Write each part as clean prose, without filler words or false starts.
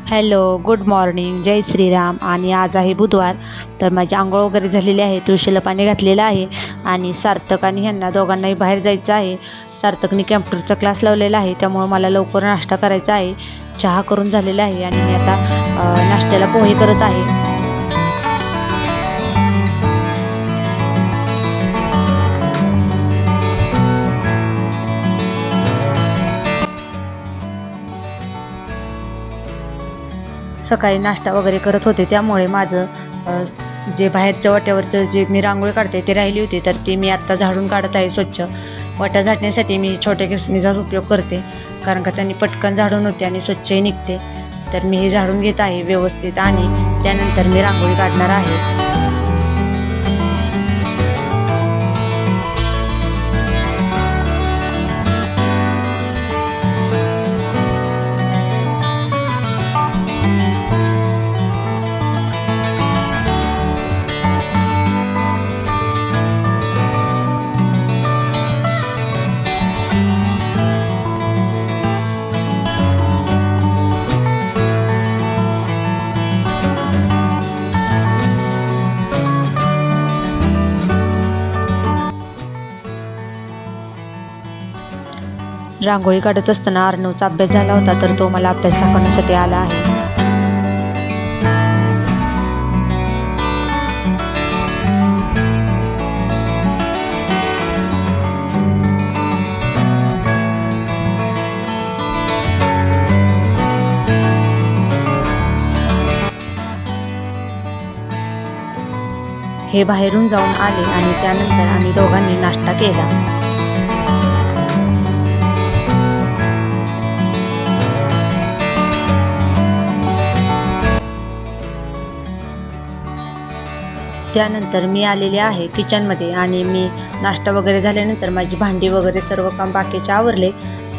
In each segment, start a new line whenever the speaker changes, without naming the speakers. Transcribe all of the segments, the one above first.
Hello, good morning, जय श्रीराम. आणि आज आहे बुधवार. तर माझी आंघोळ वगैरे झालेली आहे, तुळशीला पाणी घातलेलं आहे आणि सार्थक आणि ह्यांना दोघांनाही बाहेर जायचं आहे. सार्थकने कॅम्प्युटरचा क्लास लावलेला आहे, त्यामुळं मला लवकर नाश्ता करायचा आहे. चहा करून झालेला आहे आणि मी आता नाश्त्याला पोहे करत आहे. सकाळी नाश्ता वगैरे करत होते, त्यामुळे माझं जे बाहेरच्या वाट्यावरचं जे मी रांगोळी काढते ते राहिली होती, तर ती मी आत्ता झाडून काढत आहे स्वच्छ. वाट्या झाडण्यासाठी मी छोट्या केसनीचाच उपयोग करते, कारण का त्यांनी पटकन झाडून होते आणि स्वच्छही निघते. तर मी हे झाडून घेत आहे व्यवस्थित आणि त्यानंतर मी रांगोळी काढणार आहे. रांगोळी काढत असताना अर्णवचा अभ्यास झाला होता, तर तो मला अभ्यास दाखवण्यासाठी आला आहे. हे बाहेरून जाऊन आले आणि त्यानंतर आम्ही दोघांनी नाश्ता केला. त्यानंतर मी आलेले आहे किचनमध्ये आणि मी नाश्ता वगैरे झाल्यानंतर माझी भांडी वगैरे सर्व काम बाकीचे आवरले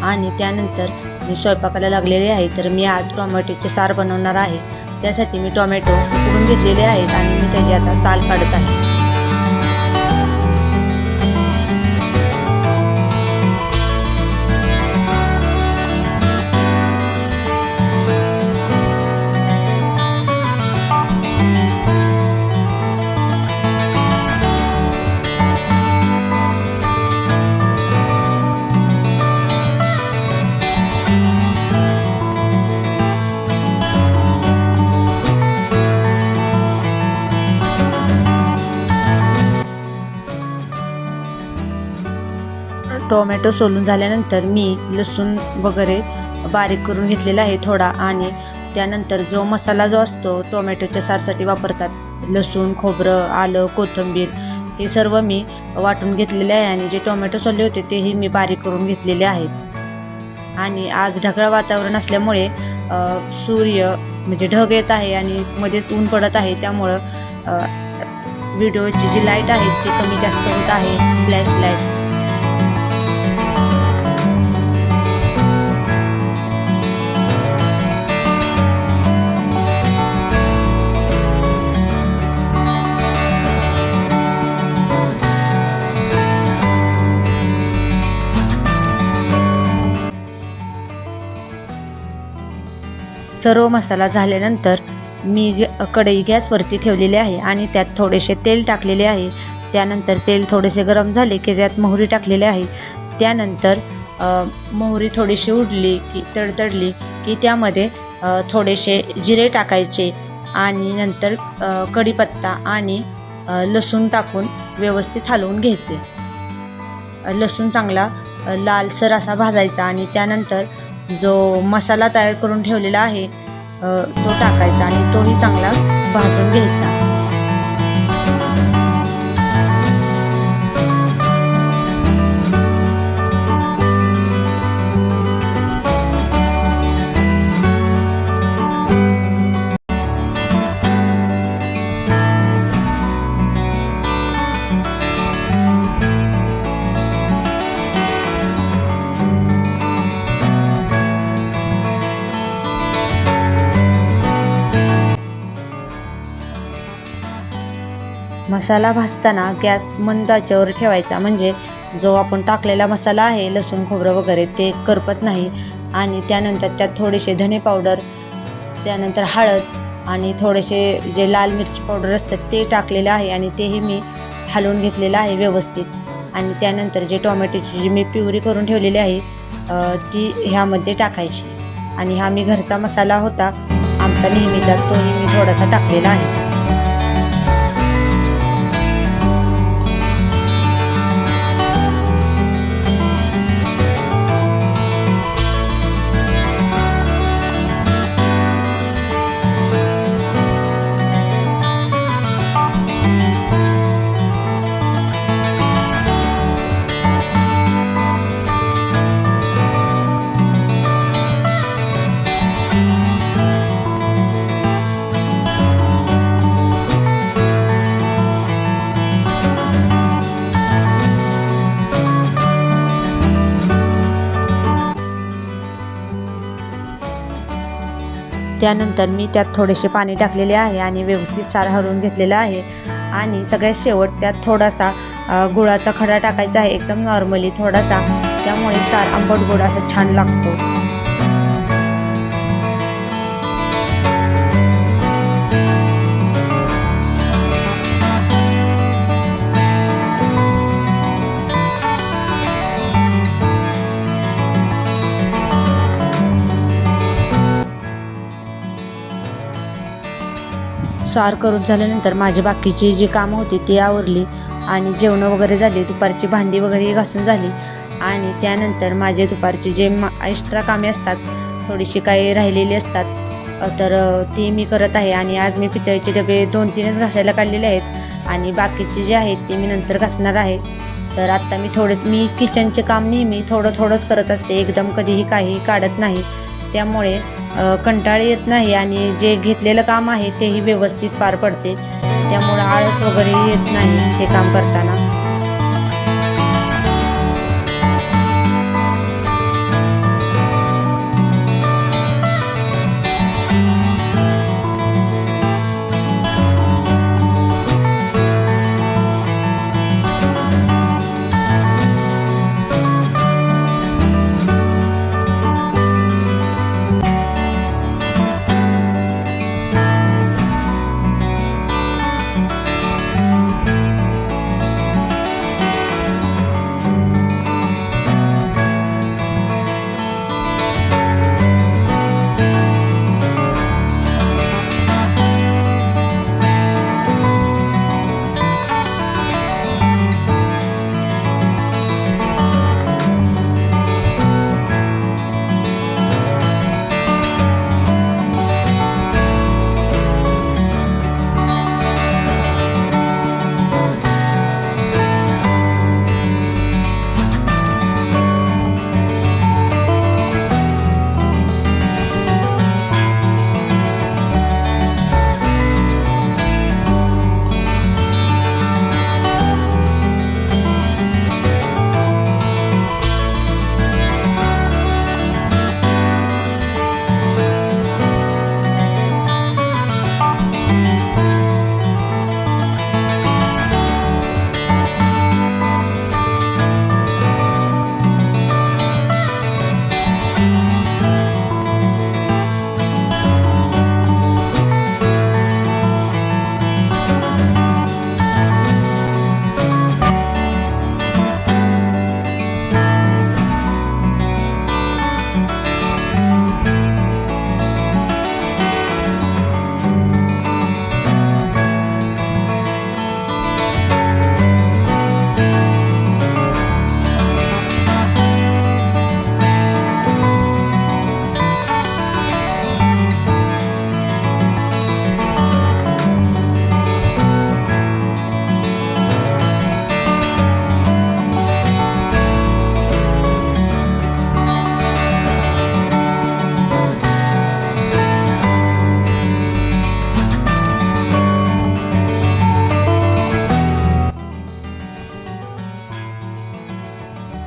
आणि त्यानंतर मी स्वयंपाकाला लागलेले आहे. तर मी आज टोमॅटोचे सार बनवणार आहे. त्यासाठी मी टोमॅटो उकडून घेतलेले आहेत आणि मी त्याची आता साल काढत आहे. टोमॅटो सोलून झाल्यानंतर मी लसूण वगैरे बारीक करून घेतलेला आहे थोडा आणि त्यानंतर जो मसाला जो असतो टोमॅटोच्या सारसाठी वापरतात, लसूण, खोबरं, आलं, कोथिंबीर, हे सर्व मी वाटून घेतलेले आहे आणि जे टोमॅटो सोलले होते तेही मी बारीक करून घेतलेले आहेत. आणि आज ढगाळ वातावरण असल्यामुळे सूर्य म्हणजे ढग येत आहे आणि मध्येच ऊन पडत आहे, त्यामुळं व्हिडिओची जी लाईट आहे ती कमी जास्त होत आहे, फ्लॅश लाईट. सर्व मसाला झाल्यानंतर मी कढई गॅसवरती ठेवलेली आहे आणि त्यात थोडेसे तेल टाकलेले आहे. त्यानंतर तेल थोडेसे गरम झाले की त्यात मोहरी टाकलेली आहे. त्यानंतर मोहरी थोडीशी उडली की तडतडली की त्यामध्ये थोडेसे जिरे टाकायचे आणि नंतर कढीपत्ता आणि लसूण टाकून व्यवस्थित हलवून घ्यायचे. लसूण चांगला लालसर असा भाजायचा आणि त्यानंतर जो मसाला तयार करून ठेवलेला आहे तो टाकायचा आणि तोही चांगला भाजून घ्यायचा. मसाला भाजताना गॅस मंद आचेवर ठेवायचा, म्हणजे जो आपण टाकलेला मसाला आहे लसूण खोबरं वगैरे ते करपत नाही. आणि त्यानंतर त्यात थोडेसे धने पावडर, त्यानंतर हळद आणि थोडेसे जे लाल मिरची पावडर असतात ते टाकलेलं आहे आणि तेही मी हलवून घेतलेलं आहे व्यवस्थित. आणि त्यानंतर जे टोमॅटोची जी मी प्युरी करून ठेवलेली आहे ती ह्यामध्ये टाकायची. आणि हा मी घरचा मसाला होता आमचा नेहमीचा, तोही मी थोडासा टाकलेला आहे. त्यानंतर मी त्यात थोडेसे पाणी टाकलेले आहे आणि व्यवस्थित सार हलवून घेतलेलं आहे. आणि सगळ्यात शेवट त्यात थोडासा गुळाचा खडा टाकायचा आहे, एकदम नॉर्मली थोडासा, त्यामुळे सार आंबट गोड असा छान लागतो. सार करून झाल्यानंतर माझी बाकीची जी कामं होती ती आवरली आणि जेवणं वगैरे झाली, दुपारची भांडी वगैरे घासून झाली. आणि त्यानंतर माझे दुपारची जे एक्स्ट्रा कामे असतात, थोडीशी काही राहिलेली असतात, तर ती मी करत आहे. आणि आज मी पितळेचे डबे 2-3च घासायला काढलेले आहेत आणि बाकीचे जे आहेत ते मी नंतर घासणार आहे. तर आत्ता मी किचनचे काम नेहमी थोडंच करत असते, एकदम कधीही काही काढत नाही. त्यामुळे कंटाळा येत नाही आणि जे घेतलेलं काम आहे तेही व्यवस्थित पार पडते. त्यामुळे आळस वगैरे येत नाही ते काम करताना.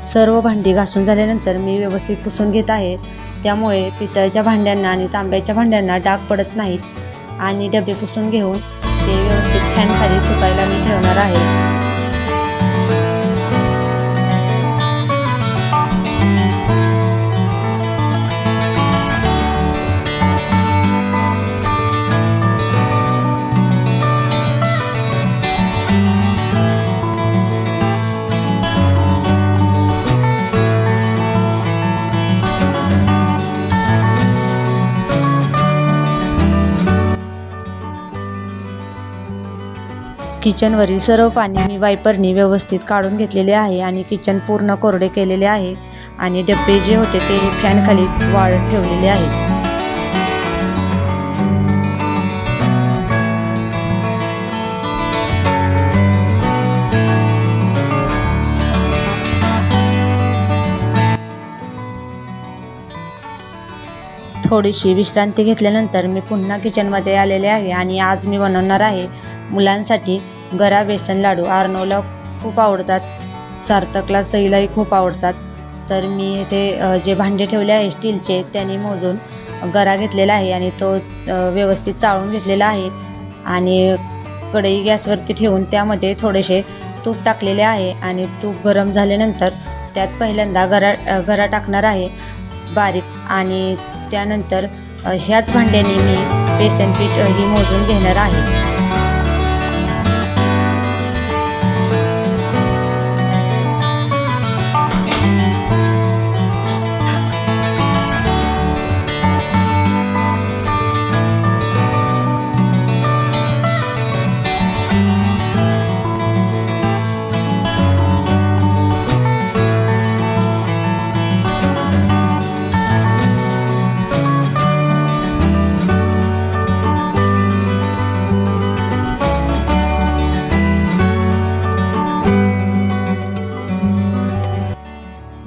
सर्व भांडी घासून झाल्यानंतर मी व्यवस्थित पुसून घेत आहे. त्यामुळे पितळच्या भांड्यांना आणि तांब्याच्या भांड्यांना डाग पडत नाहीत. आणि डबे पुसून घेऊन ते व्यवस्थित फॅनखाली सुकायला मी ठेवणार आहे. किचनवरील सर्व पाणी मी वायपरनी व्यवस्थित काढून घेतलेले आहे आणि किचन पूर्ण कोरडे केलेले आहे आणि डबे जे होते ते फॅन खाली वाळत ठेवलेले आहेत. थोडीशी विश्रांती घेतल्यानंतर मी पुन्हा किचनमध्ये आलेले आहे आणि आज मी बनवणार आहे मुलांसाठी गरा बेसन लाडू. आर्नवला खूप आवडतात, सार्थकला, सईलाही खूप आवडतात. तर मी इथे जे भांडे ठेवले आहे स्टीलचे त्यांनी मोजून गरा घेतलेला आहे आणि तो व्यवस्थित चाळून घेतलेला आहे आणि कढई गॅसवरती ठेवून त्यामध्ये थोडेसे तूप टाकलेले आहे आणि तूप गरम झाल्यानंतर त्यात पहिल्यांदा गरा टाकणार आहे बारीक आणि त्यानंतर ह्याच भांड्याने मी बेसन पीठ ही मोजून घेणार आहे.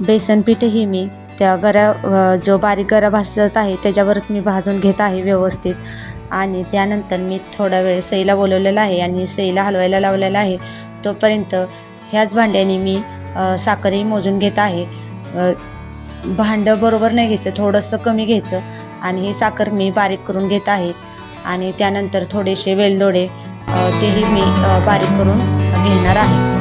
बेसन पीठही मी त्या जो बारीक गरा भाजत आहे त्याच्यावरच मी भाजून घेत आहे व्यवस्थित आणि त्यानंतर मी थोडा वेळ सईला बोलवलेला आहे आणि सईला हलवायला लावलेला आहे. तोपर्यंत ह्याच भांड्याने मी साखरही मोजून घेत आहे. भांडं बरोबर नाही घ्यायचं, थोडंसं कमी घ्यायचं आणि ही साखर मी बारीक करून घेत आहे आणि त्यानंतर थोडेसे वेलदोडे तेही मी बारीक करून घेणार आहे.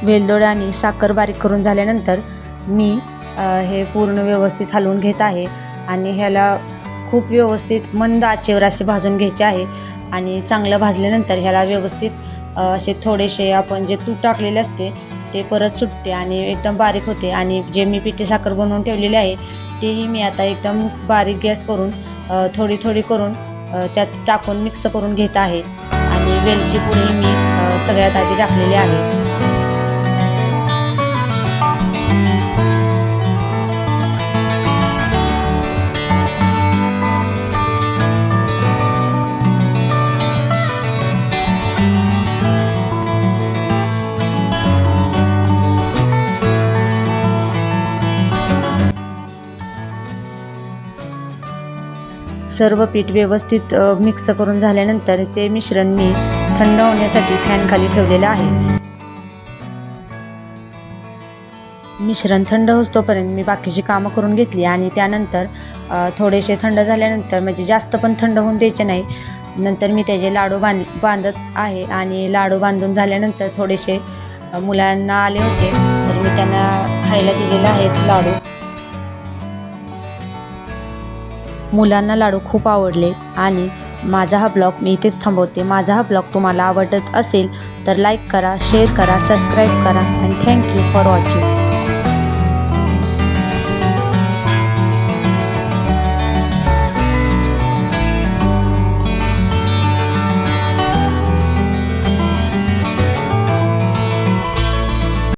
वेलदोडे आणि साखर बारीक करून झाल्यानंतर मी हे पूर्ण व्यवस्थित हलवून घेत आहे आणि ह्याला खूप व्यवस्थित मंद आचेवर असे भाजून घ्यायचे आहे आणि चांगलं भाजल्यानंतर ह्याला व्यवस्थित असे थोडेसे आपण जे तूप टाकलेले असते ते परत सुटते आणि एकदम बारीक होते आणि जे मी पिठी साखर बनवून ठेवलेले आहे तेही मी आता एकदम बारीक गॅस करून थोडी थोडी करून त्यात टाकून मिक्स करून घेत आहे आणि वेलची पूडही मी सगळ्यात आधी टाकलेली आहे. सर्व पीठ व्यवस्थित मिक्स करून झाल्यानंतर ते मिश्रण मी थंड होण्यासाठी फॅन खाली ठेवलेलं आहे. मिश्रण थंड होईस्तोपर्यंत मी बाकीची कामं करून घेतली आणि त्यानंतर थोडेसे थंड झाल्यानंतर म्हणजे जास्त पण थंड होऊन द्यायचे नाही. नंतर मी त्याचे लाडू बांधत आहे आणि लाडू बांधून झाल्यानंतर थोडेसे मुलांना आले होते तर मी त्यांना खायला दिलेले आहेत लाडू. मुलांना लाडू खूप आवडले आणि माझा हा ब्लॉग मी इथेच थांबवते. माझा हा ब्लॉग तुम्हाला आवडत असेल तर लाईक करा, शेअर करा, सबस्क्राईब करा आणि थँक्यू फॉर वॉचिंग.